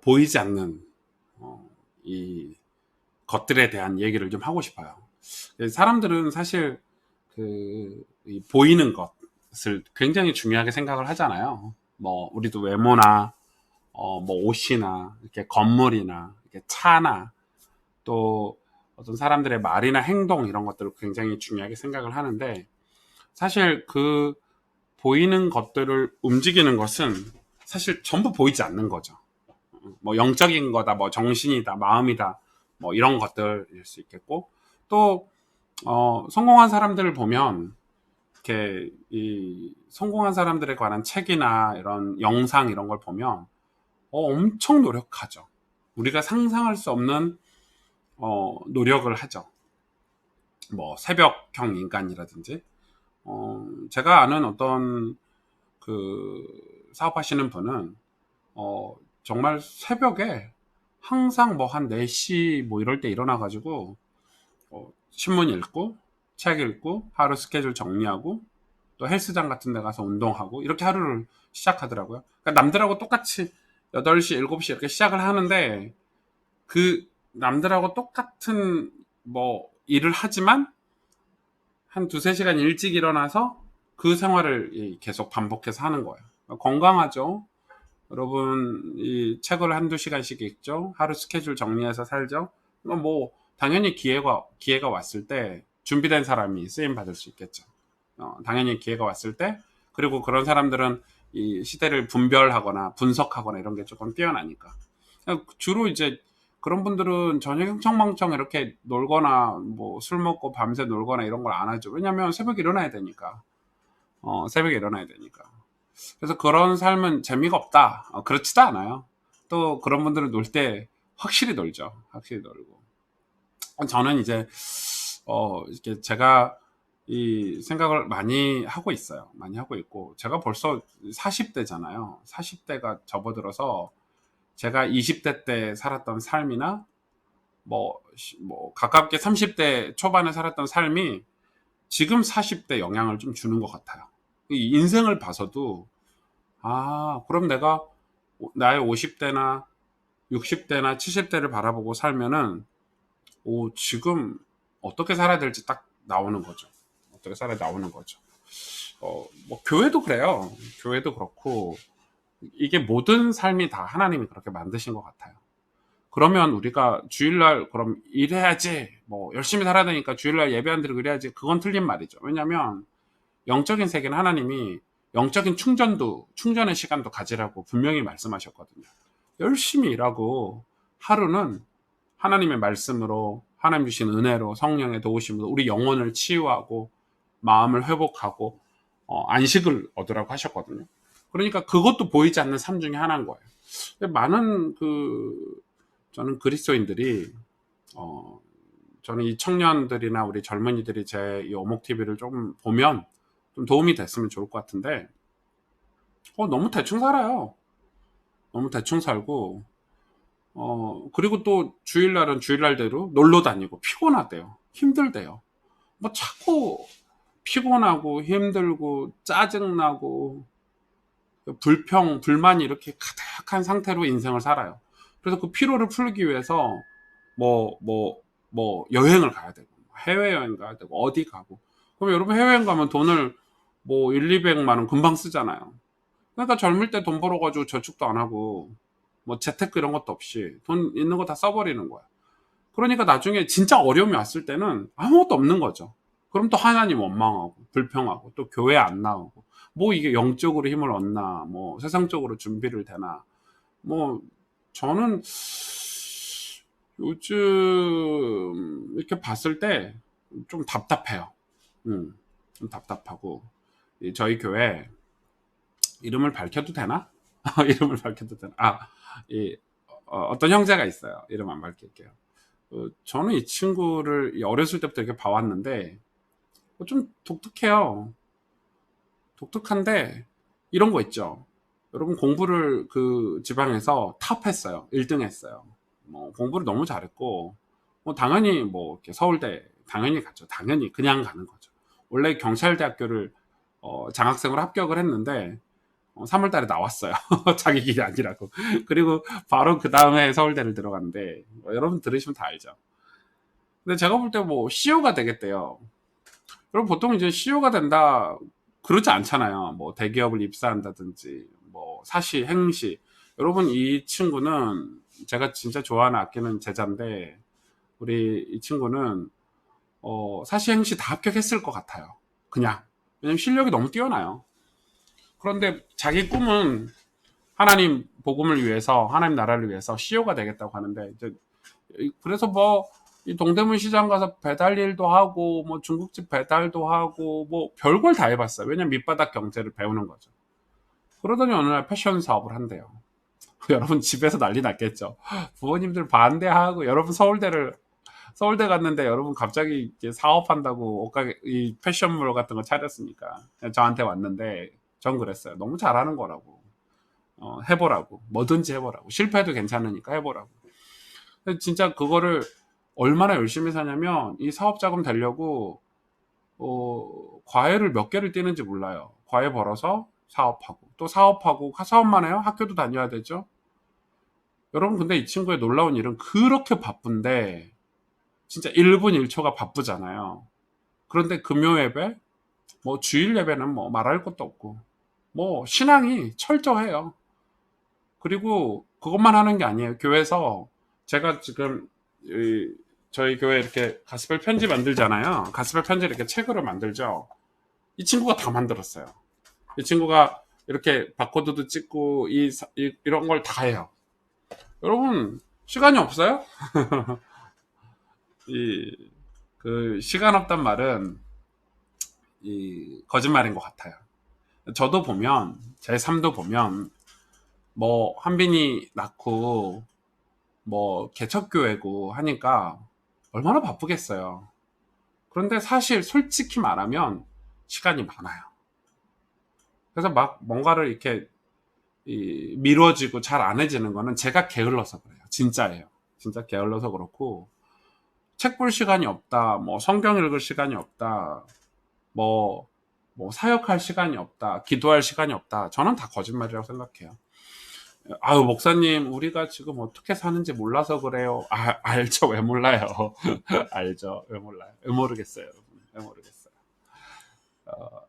보이지 않는 이 것들에 대한 얘기를 좀 하고 싶어요. 사람들은 사실 이 보이는 것을 굉장히 중요하게 생각을 하잖아요. 뭐 우리도 외모나 뭐 옷이나 이렇게 건물이나 이렇게 차나 또 어떤 사람들의 말이나 행동 이런 것들을 굉장히 중요하게 생각을 하는데, 사실 그 보이는 것들을 움직이는 것은 사실 전부 보이지 않는 거죠. 뭐 영적인 거다, 뭐 정신이다, 마음이다, 뭐 이런 것들일 수 있겠고, 또 성공한 사람들을 보면 이렇게 이 성공한 사람들에 관한 책이나 이런 영상 이런 걸 보면 엄청 노력하죠. 우리가 상상할 수 없는 노력을 하죠. 뭐 새벽형 인간이라든지, 제가 아는 어떤 그 사업하시는 분은 정말 새벽에 항상 뭐 한 4시 뭐 이럴 때 일어나 가지고 신문 읽고 책 읽고 하루 스케줄 정리하고 또 헬스장 같은 데 가서 운동하고 이렇게 하루를 시작하더라고요. 그러니까 남들하고 똑같이 8시, 7시 이렇게 시작을 하는데, 그 남들하고 똑같은 뭐 일을 하지만 한 두세 시간 일찍 일어나서 그 생활을 계속 반복해서 하는 거예요. 건강하죠. 여러분, 이 책을 한두 시간씩 읽죠. 하루 스케줄 정리해서 살죠. 뭐 당연히 기회가 왔을 때 준비된 사람이 쓰임 받을 수 있겠죠. 당연히 기회가 왔을 때, 그리고 그런 사람들은 이 시대를 분별하거나 분석하거나 이런 게 조금 뛰어나니까. 주로 이제 그런 분들은 저녁 흥청망청 이렇게 놀거나 뭐 술 먹고 밤새 놀거나 이런 걸 안 하죠. 왜냐면 새벽에 일어나야 되니까. 새벽에 일어나야 되니까. 그래서 그런 삶은 재미가 없다, 그렇지도 않아요. 또 그런 분들은 놀 때 확실히 놀죠. 확실히 놀고. 저는 이제 이렇게 제가 이 생각을 많이 하고 있어요. 많이 하고 있고, 제가 벌써 40대잖아요. 40대가 접어들어서 제가 20대 때 살았던 삶이나 뭐 가깝게 30대 초반에 살았던 삶이 지금 40대 영향을 좀 주는 것 같아요. 이 인생을 봐서도, 그럼 내가 나의 50대나 60대나 70대를 바라보고 살면은 지금 어떻게 살아야 될지 딱 나오는 거죠. 어떻게 살아야 나오는 거죠. 뭐 교회도 그래요. 교회도 그렇고, 이게 모든 삶이 다 하나님이 그렇게 만드신 것 같아요. 그러면 우리가 주일날 그럼 일해야지, 뭐 열심히 살아야 되니까 주일날 예배 안 드리고 이래야지, 그건 틀린 말이죠. 왜냐하면 영적인 세계는 하나님이 영적인 충전의 시간도 가지라고 분명히 말씀하셨거든요. 열심히 일하고 하루는 하나님의 말씀으로, 하나님 주신 은혜로, 성령의 도우심으로 우리 영혼을 치유하고 마음을 회복하고 안식을 얻으라고 하셨거든요. 그러니까 그것도 보이지 않는 삶 중에 하나인 거예요. 많은 저는 그리스도인들이 저는 이 청년들이나 우리 젊은이들이 제 이 오목 TV를 좀 보면 좀 도움이 됐으면 좋을 것 같은데, 너무 대충 살아요. 너무 대충 살고, 그리고 또 주일날은 주일날대로 놀러 다니고 피곤하대요. 힘들대요. 뭐 자꾸 피곤하고 힘들고 짜증나고 불만이 이렇게 가득한 상태로 인생을 살아요. 그래서 그 피로를 풀기 위해서 뭐 여행을 가야 되고, 해외여행 가야 되고, 어디 가고. 그럼 여러분, 해외여행 가면 돈을 뭐 1, 200만 원 금방 쓰잖아요. 그러니까 젊을 때 돈 벌어가지고 저축도 안 하고 뭐 재테크 이런 것도 없이 돈 있는 거 다 써버리는 거야. 그러니까 나중에 진짜 어려움이 왔을 때는 아무것도 없는 거죠. 그럼 또 하나님 원망하고 불평하고 또 교회 안 나오고, 뭐 이게 영적으로 힘을 얻나, 뭐 세상적으로 준비를 되나. 뭐 저는 요즘 이렇게 봤을 때 좀 답답해요. 좀 답답하고, 저희 교회 이름을 밝혀도 되나? 이름을 밝혀도 되나? 어떤 형제가 있어요. 이름 안 밝힐게요. 저는 이 친구를 어렸을 때부터 이렇게 봐왔는데 좀 독특해요. 독특한데 이런 거 있죠. 여러분, 공부를 그 지방에서 탑했어요. 1등 했어요. 뭐 공부를 너무 잘했고, 뭐 당연히 뭐 이렇게 서울대 당연히 갔죠. 당연히 그냥 가는 거죠. 원래 경찰대학교를 장학생으로 합격을 했는데 3월 달에 나왔어요. 자기 길이 아니라고. 그리고 바로 그 다음에 서울대를 들어갔는데, 여러분 들으시면 다 알죠. 근데 제가 볼 때 뭐 CEO가 되겠대요. 그럼 보통 이제 CEO가 된다 그러지 않잖아요. 뭐 대기업을 입사한다든지 뭐 사시, 행시. 여러분 이 친구는 제가 진짜 좋아하는 아끼는 제자인데 우리 이 친구는 사시, 행시 다 합격했을 것 같아요. 그냥 왜냐면 실력이 너무 뛰어나요. 그런데 자기 꿈은 하나님 복음을 위해서 하나님 나라를 위해서 CEO가 되겠다고 하는데 이제 그래서 뭐 이 동대문 시장 가서 배달 일도 하고 뭐 중국집 배달도 하고 뭐 별걸 다 해봤어요. 왜냐면 밑바닥 경제를 배우는 거죠. 그러더니 어느 날 패션 사업을 한대요. 여러분 집에서 난리 났겠죠. 부모님들 반대하고 여러분 서울대 갔는데 여러분 갑자기 이제 사업한다고 옷가게 이 패션몰 같은 거 차렸으니까 저한테 왔는데 전 그랬어요. 너무 잘하는 거라고. 해보라고. 뭐든지 해보라고. 실패해도 괜찮으니까 해보라고. 근데 진짜 그거를 얼마나 열심히 사냐면 이 사업 자금 되려고 과외를 몇 개를 뛰는지 몰라요. 과외 벌어서 사업하고 또 사업하고 사업만 해요? 학교도 다녀야 되죠. 여러분 근데 이 친구의 놀라운 일은 그렇게 바쁜데 진짜 1분 1초가 바쁘잖아요. 그런데 금요 예배, 뭐 주일 예배는 뭐 말할 것도 없고 뭐 신앙이 철저해요. 그리고 그것만 하는 게 아니에요. 교회에서 제가 지금 저희 교회 이렇게 가스펠 편지 만들잖아요. 가스펠 편지 이렇게 책으로 만들죠. 이 친구가 다 만들었어요. 이 친구가 이렇게 바코드도 찍고 이런 걸 다 해요. 여러분 시간이 없어요? 그 시간 없단 말은 거짓말인 것 같아요. 저도 보면 제 삶도 보면 뭐 한빈이 낳고 뭐 개척교회고 하니까 얼마나 바쁘겠어요. 그런데 사실 솔직히 말하면 시간이 많아요. 그래서 막 뭔가를 이렇게 미뤄지고 잘 안 해지는 거는 제가 게을러서 그래요. 진짜예요. 진짜 게을러서 그렇고 책 볼 시간이 없다. 뭐 성경 읽을 시간이 없다. 뭐 사역할 시간이 없다. 기도할 시간이 없다. 저는 다 거짓말이라고 생각해요. 아유 목사님 우리가 지금 어떻게 사는지 몰라서 그래요. 알죠. 왜 몰라요. 알죠. 왜 몰라요. 왜 모르겠어요. 여러분. 왜 모르겠어요.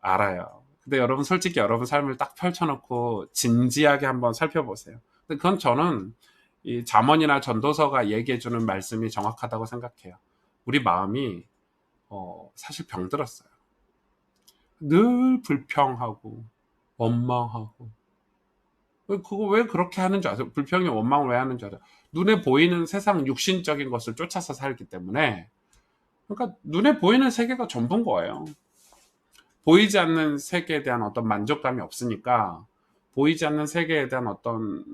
알아요. 근데 여러분 솔직히 여러분 삶을 딱 펼쳐놓고 진지하게 한번 살펴보세요. 근데 그건 저는 이 잠언이나 전도서가 얘기해주는 말씀이 정확하다고 생각해요. 우리 마음이 사실 병들었어요. 늘 불평하고 원망하고 그거 왜 그렇게 하는 줄 아세요? 불평이 원망을 왜 하는 줄 아세요? 눈에 보이는 세상 육신적인 것을 쫓아서 살기 때문에 그러니까 눈에 보이는 세계가 전부인 거예요. 보이지 않는 세계에 대한 어떤 만족감이 없으니까 보이지 않는 세계에 대한 어떤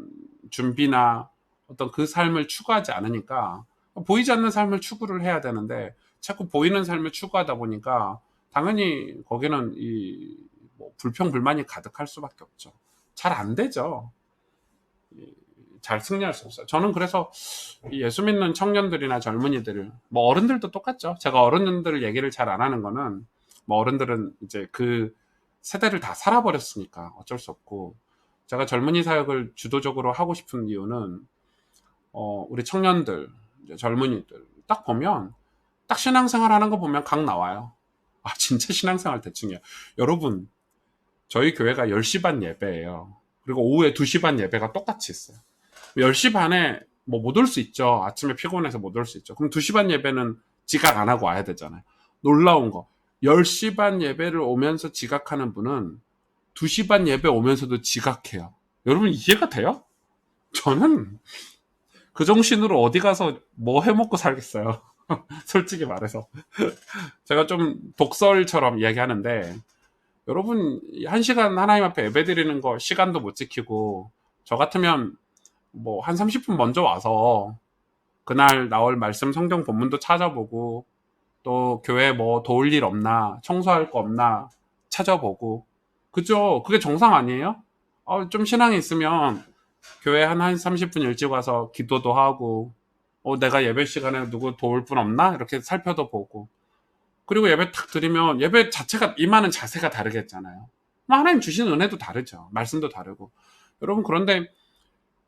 준비나 어떤 그 삶을 추구하지 않으니까 보이지 않는 삶을 추구를 해야 되는데 자꾸 보이는 삶을 추구하다 보니까 당연히 거기는 뭐 불평 불만이 가득할 수밖에 없죠. 잘 안 되죠. 잘 승리할 수 없어요. 저는 그래서 예수 믿는 청년들이나 젊은이들, 뭐 어른들도 똑같죠. 제가 어른들 얘기를 잘 안 하는 거는 뭐 어른들은 이제 그 세대를 다 살아버렸으니까 어쩔 수 없고 제가 젊은이 사역을 주도적으로 하고 싶은 이유는 우리 청년들, 이제 젊은이들 딱 보면 딱 신앙생활 하는 거 보면 각 나와요. 진짜 신앙생활 대충이야. 여러분 저희 교회가 10시 반 예배예요. 그리고 오후에 2시 반 예배가 똑같이 있어요. 10시 반에 뭐 못 올 수 있죠. 아침에 피곤해서 못 올 수 있죠. 그럼 2시 반 예배는 지각 안 하고 와야 되잖아요. 놀라운 거. 10시 반 예배를 오면서 지각하는 분은 2시 반 예배 오면서도 지각해요. 여러분 이해가 돼요? 저는 그 정신으로 어디 가서 뭐 해먹고 살겠어요. 솔직히 말해서. 제가 좀 독설처럼 이야기하는데 여러분 1시간 하나님 앞에 예배 드리는 거 시간도 못 지키고 저 같으면 뭐 한 30분 먼저 와서 그날 나올 말씀 성경 본문도 찾아보고 또 교회 뭐 도울 일 없나 청소할 거 없나 찾아보고 그죠? 그게 정상 아니에요? 좀 신앙이 있으면 교회 한 30분 일찍 와서 기도도 하고 내가 예배 시간에 누구 도울 분 없나? 이렇게 살펴도 보고 그리고 예배 탁 드리면 예배 자체가 임하는 자세가 다르겠잖아요. 뭐 하나님 주신 은혜도 다르죠. 말씀도 다르고. 여러분, 그런데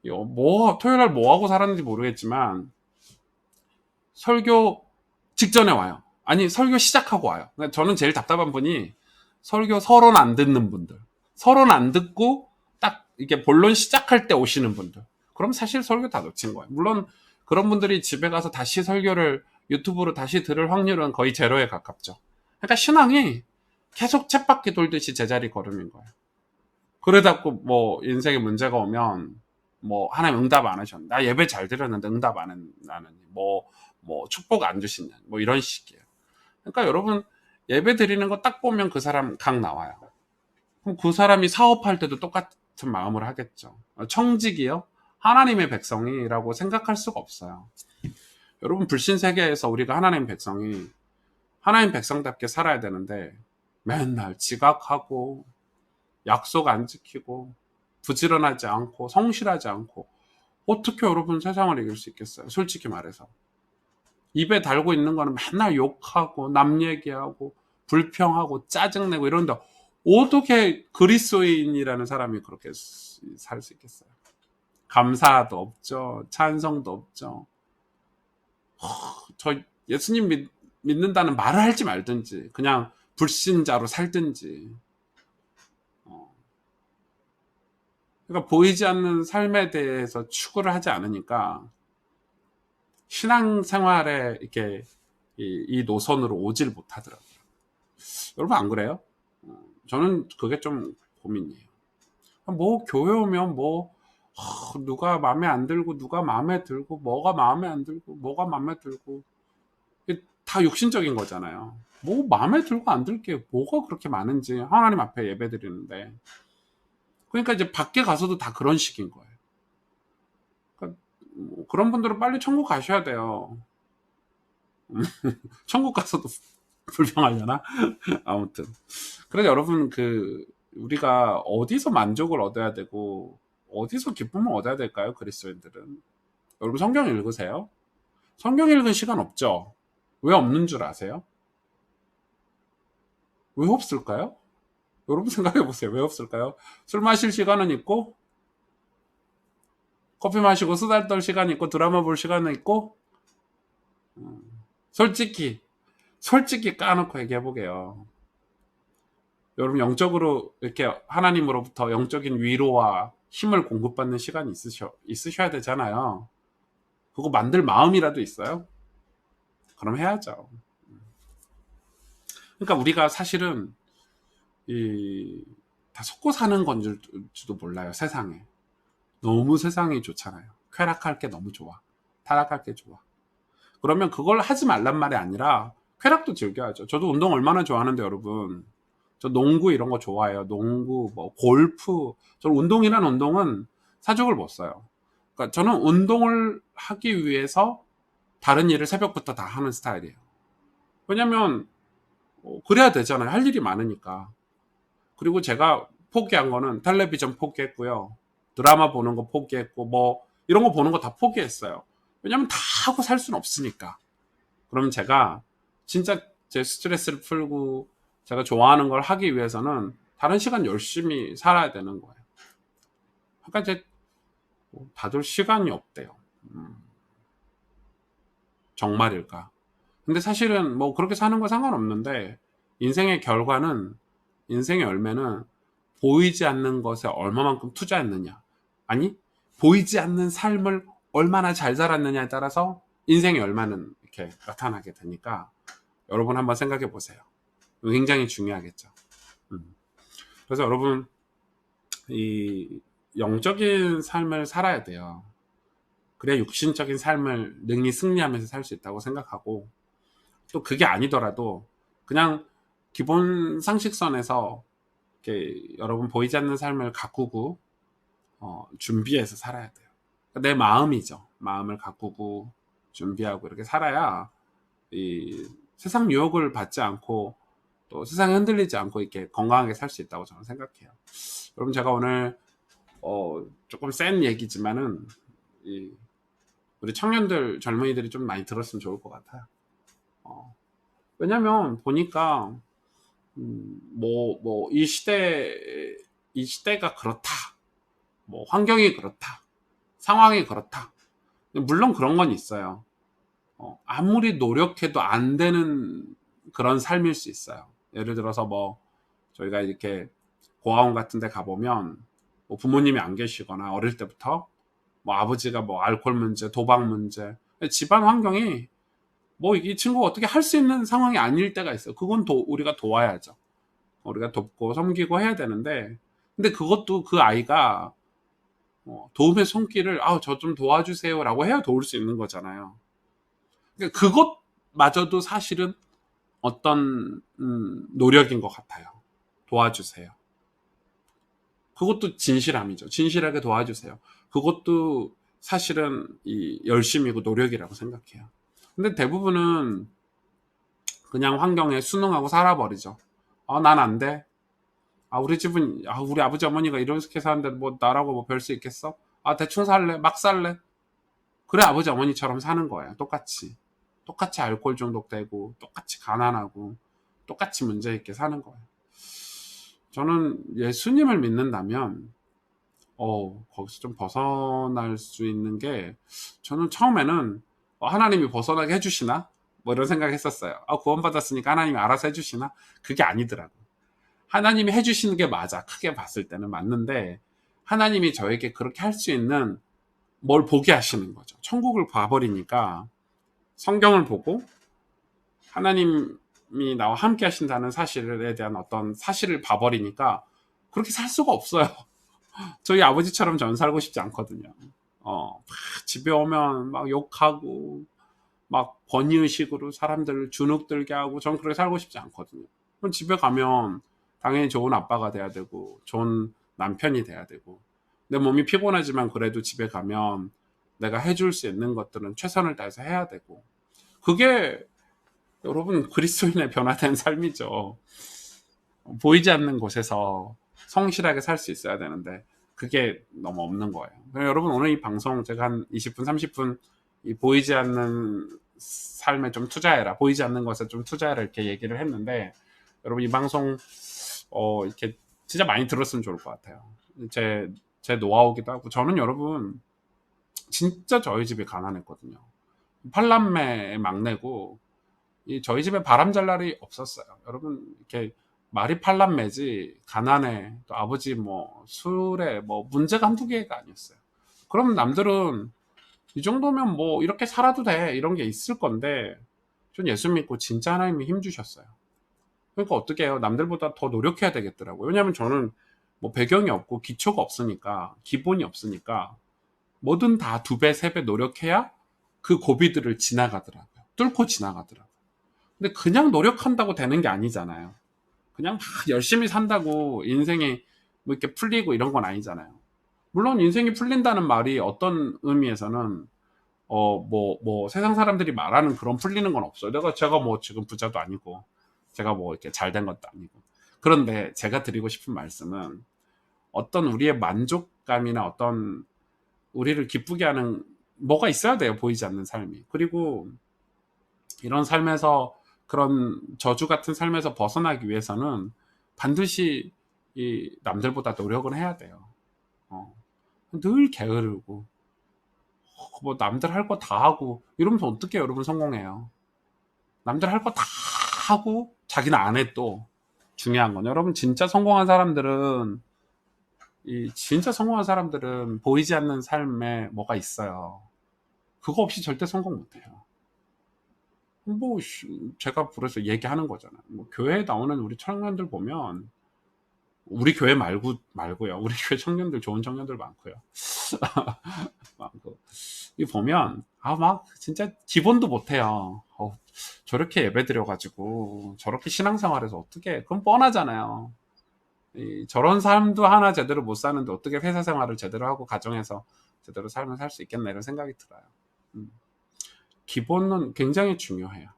토요일 날 뭐 하고 살았는지 모르겠지만 설교 직전에 와요. 아니, 설교 시작하고 와요. 그러니까 저는 제일 답답한 분이 설교 서론 안 듣는 분들, 서론 안 듣고 딱 이게 본론 시작할 때 오시는 분들. 그럼 사실 설교 다 놓친 거예요. 물론 그런 분들이 집에 가서 다시 설교를 유튜브로 다시 들을 확률은 거의 제로에 가깝죠. 그러니까 신앙이 계속 쳇바퀴 돌듯이 제자리 걸음인 거예요. 그러다 뭐 인생에 문제가 오면 뭐 하나님 응답 안 하셨는데, 나 예배 잘 드렸는데 응답 안 했나는, 뭐 축복 안 주시냐, 뭐 이런 식이에요. 그러니까 여러분, 예배 드리는 거 딱 보면 그 사람 각 나와요. 그럼 그 사람이 사업할 때도 똑같은 마음을 하겠죠. 청직이요? 하나님의 백성이라고 생각할 수가 없어요. 여러분, 불신 세계에서 우리가 하나님 백성이 하나님 백성답게 살아야 되는데 맨날 지각하고 약속 안 지키고 부지런하지 않고 성실하지 않고 어떻게 여러분 세상을 이길 수 있겠어요? 솔직히 말해서. 입에 달고 있는 거는 맨날 욕하고 남 얘기하고 불평하고 짜증내고 이런데 어떻게 그리스도인이라는 사람이 그렇게 살 수 있겠어요? 감사도 없죠. 찬성도 없죠. 저 예수님 믿는다는 말을 할지 말든지 그냥 불신자로 살든지. 그러니까 보이지 않는 삶에 대해서 추구를 하지 않으니까 신앙생활에 이렇게 이 노선으로 오질 못하더라고요. 여러분, 안 그래요? 저는 그게 좀 고민이에요. 뭐 교회 오면 뭐 누가 마음에 안 들고 누가 마음에 들고 뭐가 마음에 안 들고 뭐가 마음에 들고 다 육신적인 거잖아요. 뭐 마음에 들고 안 들 게 뭐가 그렇게 많은지 하나님 앞에 예배 드리는데. 그러니까 이제 밖에 가서도 다 그런 식인 거예요. 그러니까 뭐 그런 분들은 빨리 천국 가셔야 돼요. 천국 가서도 불평하려나? 아무튼. 그래서 여러분, 우리가 어디서 만족을 얻어야 되고 어디서 기쁨을 얻어야 될까요? 그리스도인들은. 여러분, 성경 읽으세요. 성경 읽은 시간 없죠? 왜 없는 줄 아세요? 왜 없을까요? 여러분, 생각해 보세요. 왜 없을까요? 술 마실 시간은 있고 커피 마시고 수다 떨 시간이 있고 드라마 볼 시간은 있고. 솔직히 까놓고 얘기해 보게요. 여러분, 영적으로 이렇게 하나님으로부터 영적인 위로와 힘을 공급받는 시간이 있으셔야 되잖아요. 그거 만들 마음이라도 있어요? 그럼 해야죠. 그러니까 우리가 사실은 다 속고 사는 건지도 몰라요. 세상에 너무 세상이 좋잖아요. 쾌락할 게 너무 좋아. 타락할 게 좋아. 그러면 그걸 하지 말란 말이 아니라 쾌락도 즐겨야죠. 저도 운동 얼마나 좋아하는데 여러분, 저 농구 이런 거 좋아해요. 농구, 뭐 골프. 저는 운동은 사족을 못 써요. 그러니까 저는 운동을 하기 위해서 다른 일을 새벽부터 다 하는 스타일이에요. 왜냐면 그래야 되잖아요. 할 일이 많으니까. 그리고 제가 포기한 거는 텔레비전 포기했고요. 드라마 보는 거 포기했고 뭐 이런 거 보는 거 다 포기했어요. 왜냐면 다 하고 살 수는 없으니까. 그럼 제가 진짜 제 스트레스를 풀고 제가 좋아하는 걸 하기 위해서는 다른 시간 열심히 살아야 되는 거예요. 그러니까 이제 다들 시간이 없대요. 정말일까? 근데 사실은 뭐 그렇게 사는 거 상관없는데 인생의 결과는, 인생의 열매는 보이지 않는 것에 얼마만큼 투자했느냐, 아니 보이지 않는 삶을 얼마나 잘 살았느냐에 따라서 인생의 열매는 이렇게 나타나게 되니까 여러분 한번 생각해 보세요. 굉장히 중요하겠죠. 그래서 여러분, 이 영적인 삶을 살아야 돼요. 그래야 육신적인 삶을 능히 승리하면서 살 수 있다고 생각하고, 또 그게 아니더라도 그냥 기본 상식선에서 이렇게 여러분 보이지 않는 삶을 가꾸고 준비해서 살아야 돼요. 내 마음이죠. 마음을 가꾸고 준비하고 이렇게 살아야 이 세상 유혹을 받지 않고 또 세상에 흔들리지 않고 이렇게 건강하게 살 수 있다고 저는 생각해요. 여러분, 제가 오늘 조금 센 얘기지만은 우리 청년들, 젊은이들이 좀 많이 들었으면 좋을 것 같아요. 왜냐면 보니까 이 시대가 그렇다. 뭐, 환경이 그렇다. 상황이 그렇다. 물론 그런 건 있어요. 아무리 노력해도 안 되는 그런 삶일 수 있어요. 예를 들어서 뭐, 저희가 이렇게 고아원 같은 데 가보면, 뭐 부모님이 안 계시거나 어릴 때부터, 뭐 아버지가 뭐 알코올 문제, 도박 문제, 집안 환경이 뭐 이 친구가 어떻게 할 수 있는 상황이 아닐 때가 있어요. 그건 우리가 도와야죠. 우리가 돕고 섬기고 해야 되는데, 근데 그것도 그 아이가 도움의 손길을 저 좀 도와주세요라고 해야 도울 수 있는 거잖아요. 그러니까 그것마저도 사실은 어떤 노력인 것 같아요. 도와주세요. 그것도 진실함이죠. 진실하게 도와주세요. 그것도 사실은 이 열심이고 노력이라고 생각해요. 근데 대부분은 그냥 환경에 순응하고 살아버리죠. 난 안 돼. 우리 집은, 우리 아버지 어머니가 이렇게 사는데 뭐 나라고 뭐 별 수 있겠어? 대충 살래? 막 살래? 그래, 아버지 어머니처럼 사는 거예요. 똑같이. 똑같이 알코올 중독되고, 똑같이 가난하고, 똑같이 문제 있게 사는 거예요. 저는 예수님을 믿는다면, 거기서 좀 벗어날 수 있는 게, 저는 처음에는 하나님이 벗어나게 해주시나? 뭐 이런 생각 했었어요. 구원받았으니까 하나님이 알아서 해주시나? 그게 아니더라고. 하나님이 해주시는 게 맞아. 크게 봤을 때는 맞는데, 하나님이 저에게 그렇게 할 수 있는 뭘 보게 하시는 거죠. 천국을 봐버리니까 성경을 보고 하나님이 나와 함께 하신다는 사실에 대한 어떤 사실을 봐버리니까 그렇게 살 수가 없어요. 저희 아버지처럼 저는 살고 싶지 않거든요. 막 집에 오면 막 욕하고 막 권위의식으로 사람들을 주눅들게 하고 전 그렇게 살고 싶지 않거든요. 그럼 집에 가면 당연히 좋은 아빠가 돼야 되고 좋은 남편이 돼야 되고 내 몸이 피곤하지만 그래도 집에 가면 내가 해줄 수 있는 것들은 최선을 다해서 해야 되고 그게 여러분 그리스도인의 변화된 삶이죠. 보이지 않는 곳에서 성실하게 살 수 있어야 되는데 그게 너무 없는 거예요. 여러분 오늘 이 방송 제가 한 20분 30분 이 보이지 않는 삶에 좀 투자해라, 보이지 않는 것에 좀 투자해라 이렇게 얘기를 했는데 여러분 이 방송 이렇게 진짜 많이 들었으면 좋을 것 같아요. 제 노하우기도 하고 저는 여러분 진짜 저희 집이 가난했거든요. 팔남매의 막내고 저희 집에 바람 잘 날이 없었어요. 여러분 이렇게 말이 팔남매지 가난해 또 아버지 뭐 술에 뭐 문제가 한두 개가 아니었어요. 그럼 남들은 이 정도면 뭐 이렇게 살아도 돼 이런 게 있을 건데 전 예수 믿고 진짜 하나님이 힘 주셨어요. 그러니까 어떻게 해요? 남들보다 더 노력해야 되겠더라고요. 왜냐하면 저는 뭐 배경이 없고 기초가 없으니까 기본이 없으니까 뭐든 다 2배, 3배 노력해야 그 고비들을 지나가더라고요. 뚫고 지나가더라고요. 근데 그냥 노력한다고 되는 게 아니잖아요. 그냥 막 열심히 산다고 인생이 뭐 이렇게 풀리고 이런 건 아니잖아요. 물론 인생이 풀린다는 말이 어떤 의미에서는 세상 사람들이 말하는 그런 풀리는 건 없어요. 제가 뭐 지금 부자도 아니고 제가 뭐 이렇게 잘 된 것도 아니고. 그런데 제가 드리고 싶은 말씀은 어떤 우리의 만족감이나 어떤 우리를 기쁘게 하는 뭐가 있어야 돼요. 보이지 않는 삶이. 그리고 이런 삶에서 그런 저주 같은 삶에서 벗어나기 위해서는 반드시 이 남들보다 노력을 해야 돼요. 늘 게으르고 뭐 남들 할 거 다 하고 이러면서 어떻게 여러분 성공해요? 남들 할 거 다 하고 자기는 안 해 또 중요한 건 여러분 진짜 성공한 사람들은 보이지 않는 삶에 뭐가 있어요. 그거 없이 절대 성공 못해요. 뭐 제가 그래서 얘기하는 거잖아요. 뭐 교회에 나오는 우리 청년들 보면 우리 교회 말고요. 우리 교회 청년들 좋은 청년들 많고요. 이 보면 막 진짜 기본도 못해요. 저렇게 예배 드려가지고 저렇게 신앙생활에서 어떻게 그건 뻔하잖아요. 저런 삶도 하나 제대로 못 사는데 어떻게 회사 생활을 제대로 하고 가정에서 제대로 삶을 살 수 있겠나 이런 생각이 들어요. 기본은 굉장히 중요해요.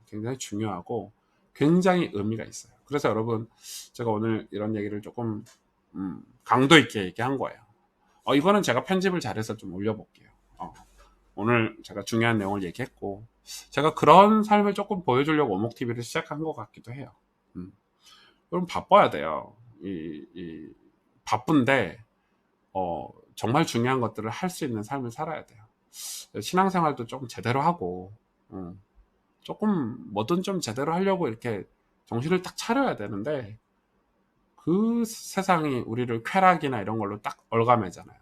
굉장히 중요하고 굉장히 의미가 있어요. 그래서 여러분 제가 오늘 이런 얘기를 조금 강도 있게 얘기한 거예요. 이거는 제가 편집을 잘해서 좀 올려볼게요. 오늘 제가 중요한 내용을 얘기했고 제가 그런 삶을 조금 보여주려고 오목TV를 시작한 것 같기도 해요. 여러분 바빠야 돼요. 바쁜데 정말 중요한 것들을 할 수 있는 삶을 살아야 돼요. 신앙생활도 조금 제대로 하고 조금 뭐든 좀 제대로 하려고 이렇게 정신을 딱 차려야 되는데 그 세상이 우리를 쾌락이나 이런 걸로 딱 얼감매잖아요.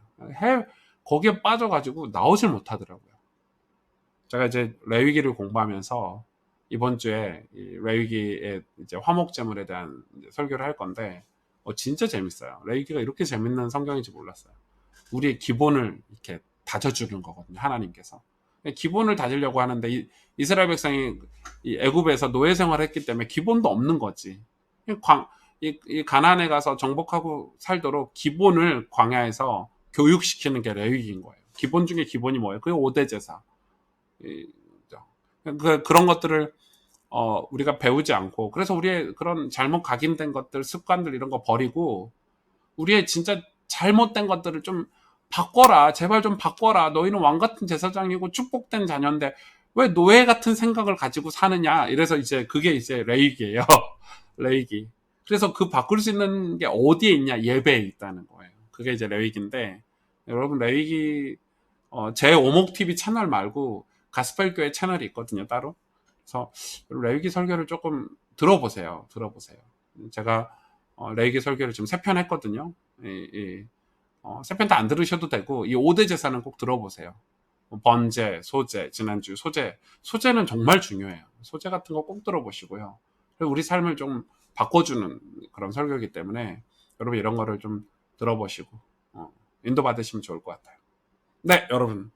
거기에 빠져가지고 나오질 못하더라고요. 제가 이제 레위기를 공부하면서 이번 주에 이 레위기의 이제 화목제물에 대한 이제 설교를 할 건데 진짜 재밌어요. 레위기가 이렇게 재밌는 성경인지 몰랐어요. 우리의 기본을 이렇게 다져주는 거거든요. 하나님께서 기본을 다지려고 하는데 이스라엘 백성이 이 애굽에서 노예 생활을 했기 때문에 기본도 없는 거지. 이 가나안에 가서 정복하고 살도록 기본을 광야에서 교육시키는 게 레위기인 거예요. 기본 중에 기본이 뭐예요? 그게 5대 제사. 그런 것들을 우리가 배우지 않고, 그래서 우리의 그런 잘못 각인된 것들, 습관들 이런 거 버리고 우리의 진짜 잘못된 것들을 좀 바꿔라. 제발 좀 바꿔라. 너희는 왕 같은 제사장이고 축복된 자녀인데 왜 노예 같은 생각을 가지고 사느냐. 이래서 이제 그게 이제 레위기예요. 레위기. 그래서 그 바꿀 수 있는 게 어디에 있냐? 예배에 있다는 거예요. 그게 이제 레위기인데, 여러분 레위기 제 오목TV 채널 말고 가스펠교회 채널이 있거든요, 따로. 그래서 레위기 설교를 조금 들어보세요. 제가 레위기 설교를 지금 3편 했거든요. 3편 다 안 들으셔도 되고 이 5대 제사는 꼭 들어보세요. 번제, 소제, 지난주 소제는 정말 중요해요. 소제 같은 거 꼭 들어보시고요. 우리 삶을 좀 바꿔주는 그런 설교이기 때문에 여러분 이런 거를 좀 들어보시고 인도받으시면 좋을 것 같아요. 네, 여러분